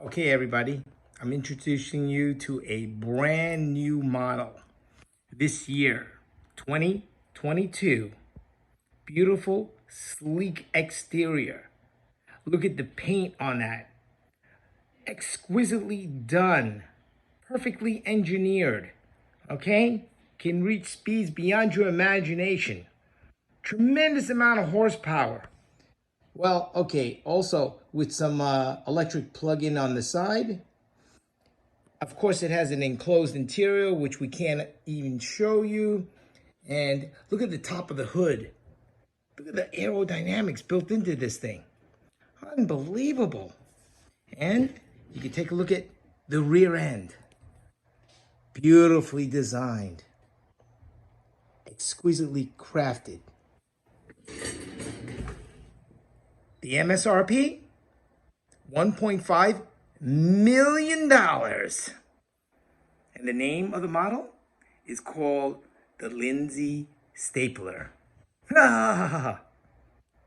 Okay, everybody, I'm introducing you to a brand new model this year, 2022. Beautiful, sleek exterior. Look at the paint on that. Exquisitely done, perfectly engineered. Okay? Can reach speeds beyond your imagination. Tremendous amount of horsepower. Well, okay, also with some electric plug-in on the side. Of course, it has an enclosed interior, which we can't even show you. And look at the top of the hood. Look at the aerodynamics built into this thing. Unbelievable. And you can take a look at the rear end. Beautifully designed. Exquisitely crafted. The MSRP? $1.5 million. And the name of the model is called the Lindsey Stapler. Ha ha ha ha.